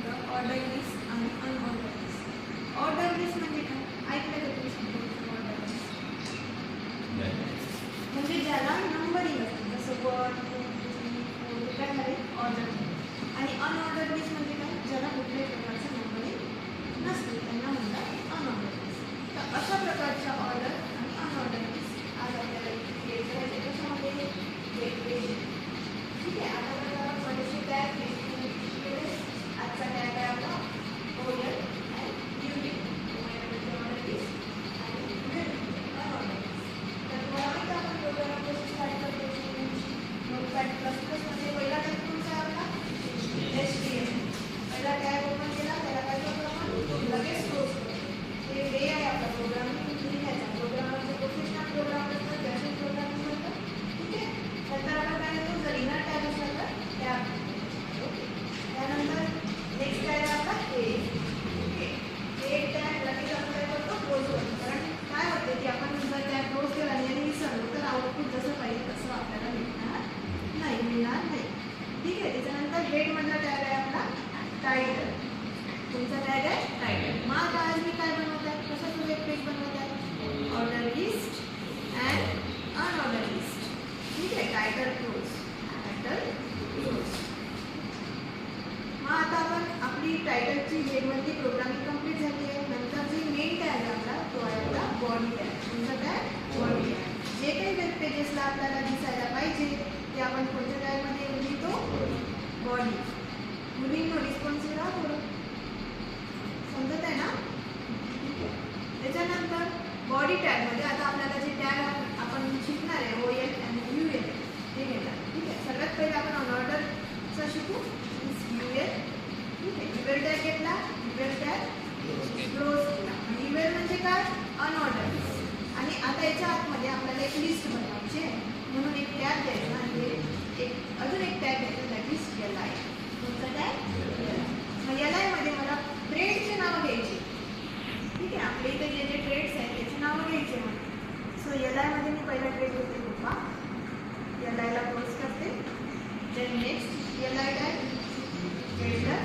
बघा order list आणि unordered list. Order list म्हणजे काय ऐकलं का तुम्ही शब्द ऑर्डर लिस्ट म्हणजे ज्याला नंबरिंग असेल जसं 1 2 3 4 काय झाले ऑर्डर. आणि अनऑर्डर लिस्ट म्हणजे काय ज्याला कुठल्याही प्रकारचं नंबरिंग नसते त्यांना म्हणतात अनऑर्डर लिस्ट. तर अशा प्रकारच्या ऑर्डर आणि अनऑर्डर लिस्ट आज आपल्याला क्रिएट करायचे कशामध्ये वेगवेगळे. ठीक आहे. आता आपल्याला थोडेसे टॅग आजचा टॅग आहे आपला ओरियल आणि युनिट ऑर्डर लिस्ट आणि अनऑर्डर लिस्ट. तर तुम्हाला माहिती आपण प्रोग्राम कशी स्टार्ट करतो नोटपॅड प्लस प्लसमध्ये पहिला टॅग तुमचा आपला HTML. पहिला टॅग ओपन केला त्याला काय करतो आपण लगेच क्लोज करतो. हे वे आहे आपला प्रोग्रामिंग लिहिण्याचा. प्रोग्रामरचे प्रोफेशनल प्रोग्राम असतात त्याचे प्रोग्राम करतात. ठीक आहे. नंतर आपण काय करतो जर इनर टॅग असला तर टॅग. ओके. त्यानंतर नेक्स्ट टॅग आपला हे टॅग लगेच आपण काय करतो क्लोज करतो. कारण काय होते की आपण जर टॅग क्लोज केला आणि विसरलो तर आउटपुट जसं पाहिजे तसं आपल्याला मिळणार नाही. ठीक आहे. त्याच्यानंतर हेड मधला टॅग आहे आपला टायटल. तुमचा टॅग आहे टायटल. मग आज मी काय बनवत आहे कशाचं वेब पेज बनवत आहे order list and unordered list. ठीक आहे. Title close. मग आता आपण आपली टायटलची हेडमधली प्रोग्रामिंग कंप्लीट झाली आहे. नंतर जी मेन टॅग आपला तो आहे आपला बॉडी टॅग. तुमचा टॅग बॉडी टॅग. जे काही वेब पेजेसला आपल्याला दिसायला पाहिजे ते आपण कोणत्या टॅगमध्ये लिहितो बॉडी. मुलींनो रिस्पॉन्सिव्ह राहा थोडं समजत आहे ना. त्याच्यानंतर बॉडी टॅगमध्ये आता आपल्याला जे टॅग आपण शिकणार आहे OL आणि UL ते घेतात. ठीक आहे. सगळ्यात पहिले आपण अनऑर्डरचा शिकू UL. ठीक आहे. UL टॅग घेतला UL टॅग क्लोज केला. UL म्हणजे काय अनऑर्डर. आणि आता याच्या आतमध्ये आपल्याला एक लिस्ट बनवायची आहे म्हणून एक टॅग द्यायचा आणि अजून एक टॅग द्यायचा दॅट इज LI. तुमचा टॅग मग LI मध्ये मला ट्रेडचे नाव घ्यायचे. ठीक आहे. आपल्या इथे जे जे ट्रेड्स आहेत त्याची नावं घ्यायचे मला. सो LI मध्ये मी पहिला ट्रेड घेते पप्पा. LI ला क्लोज करते. Then next LI tag welder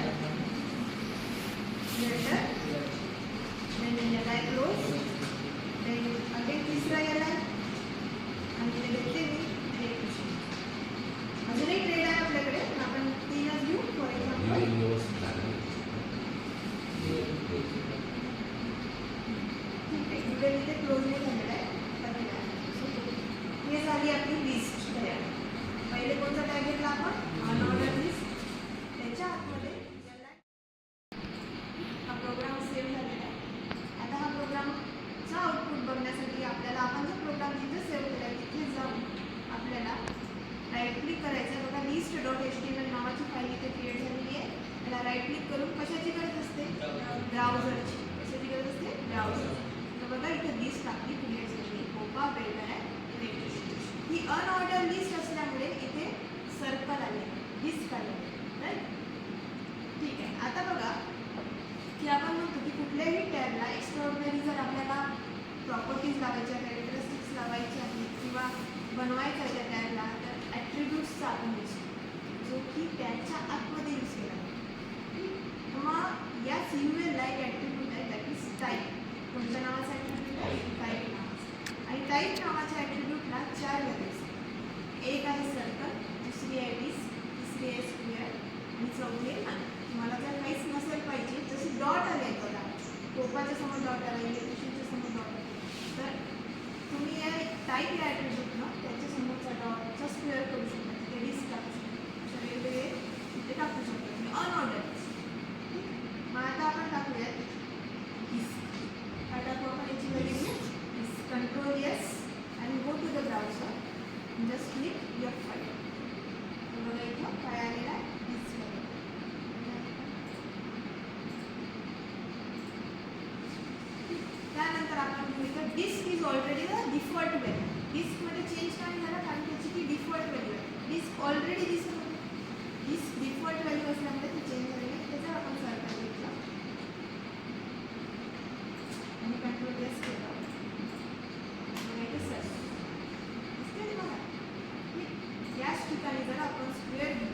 then LI close. Then again तिसरा LI आणि ते देते मी इलेक्ट्रिशियन. अजूनही ट्रेड आहे आपल्याकडे आपण 3च घेऊ. फॉर एक्झाम्पल ठीक आहे. इथे क्लोज नाही झालेला आहे. हे झाली आपली लिस्ट तयार. पहिले कोणता टॅग घेतला आपण अनऑर्डर लिस्ट. त्याच्या आतमध्ये हा प्रोग्राम सेव्ह झालेला आहे. आता हा प्रोग्रामचा आउटपुट बघण्यासाठी आपल्याला आपण जो प्रोग्राम जिथे सेव्ह केला आहे तिथे जाऊन आपल्याला राईट क्लिक करायचं. बघा list.html नावाची फाईल इथे क्रिएट झालेली आहे. त्याला राईट क्लिक करून कशाची गरज असते ब्राउझरची. कशाची गरज असते ब्राउझर. तर बघा इथे लिस्ट आपली क्रिएट झाली कोपा वेल्डर आहे इलेक्ट्रिशियन. ही अनऑर्डर लिस्ट असल्यामुळे इथे सर्कल आले लिस्ट आले. राईट. ठीक आहे. आता बघा की आपण म्हणतो की कुठल्याही टॅगला एक्स्ट्राऑर्डिनरी जर आपल्याला प्रॉपर्टीज लावायच्या कॅरेक्टरिस्टिक्स लावायच्या आहेत किंवा बनवायच्या आहे त्या टॅगला तर ॲट्रिब्यूट्सचा आपण यूज करतो जो की टॅगच्या आतमध्ये यूज केला जातो. मग या CUL ला एक ॲट्रिब्यूट आहे दॅट इज टाईप. कोणत्या नावाचा ॲट्रिब्यूट आहे टाईप नावाचा. आणि टाईप नावाच्या ॲट्रिब्यूटला 4 व्हॅल्यूज आहेत. एक आहे सर्कल, दुसरी आहे डिस्क, तिसरी आहे स्क्वेअर आणि चौथी आहे ना. तुम्हाला जर काहीच नसेल पाहिजे जसे डॉट आले बघा कोपाच्या समोर डॉट आला इलेक्ट्रिशियनच्या समोर डॉट आला तर तुम्ही या टाईप या ॲट्रिब्यूटनं त्याच्या समोरचा डॉटचा स्क्वेअर करू शकता. तिथे डिस्क टाकू शकता. अशा वेगवेगळे तिथे टाकू शकता तुम्ही अनऑर्डर. मग आता आपण टाकूयात डिस्क. काय टाकू आपण याची व्हॅल्यू कंट्रोल S आणि go to the browser just click F5. बघा इथं काय आलेलं आहे डिस्क. त्यानंतर आपण घेऊ disk is already the default value. डिस्कमध्ये चेंज काय झालं कारण त्याची ती डिफॉल्ट व्हॅल्यू आहे. डिस्क ऑलरेडी दिसत होती. डिस्क डिफॉल्ट व्हॅल्यू असल्यामुळे ती चेंज झालेली आहे. त्याचा आपण सर्कल घेतला आणि कंट्रोल S केला. याच ठिकाणी जर आपण स्क्वेअर घेऊ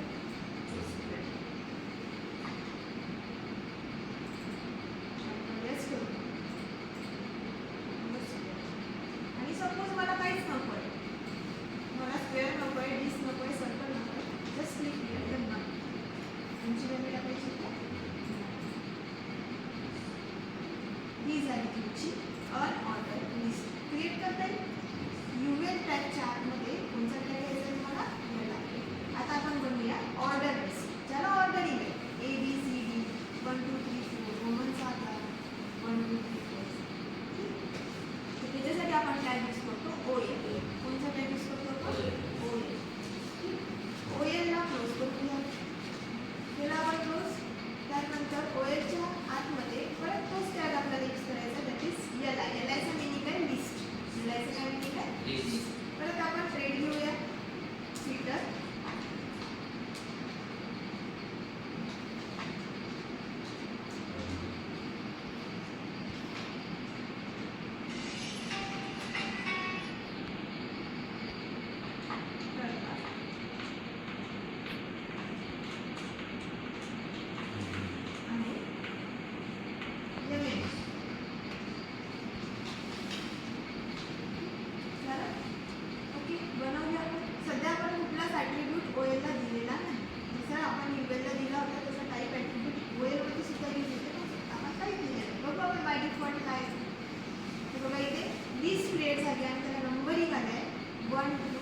झाली तुमची अनऑर्डर लिस्ट. क्रिएट करता येईल. UL टॅगच्या आतमध्ये कोणता टॅग घ्यायचा तुम्हाला लागेल. आता आपण बनवूया ऑर्डर लिस्ट, ज्याला ऑर्डरिंग आहे. ABCD 1 2 3 4 रोमनचा आकार 1 2 3 4. तर त्याच्यासाठी आपण टॅग यूज करतो OL. कोणता टॅग यूज करतो? OL. OL ला क्लोज करूया. त्याला आपण क्लोज. त्यानंतर OLच्या आतमध्ये परत तोच टॅग आपल्याला यूज करायचा, दॅट इज LI. LIचं मिनिंग आहे लिस्ट. LIचं काय मिनिंग आहे? लिस्ट. परत आपण ट्रेड घेऊया. फिल्टर OLला दिलेला नाही. जसं आपण ULला दिला होता तसा टाईप ॲट्रिब्यूट OLवरती सुद्धा यूज होते. आपण काही दिलेलं बघू आपण बाय डिफॉल्ट काय. तर बघा इथे लिस्ट क्रिएट झाली आणि त्याला नंबरिंग आलं आहे 1 2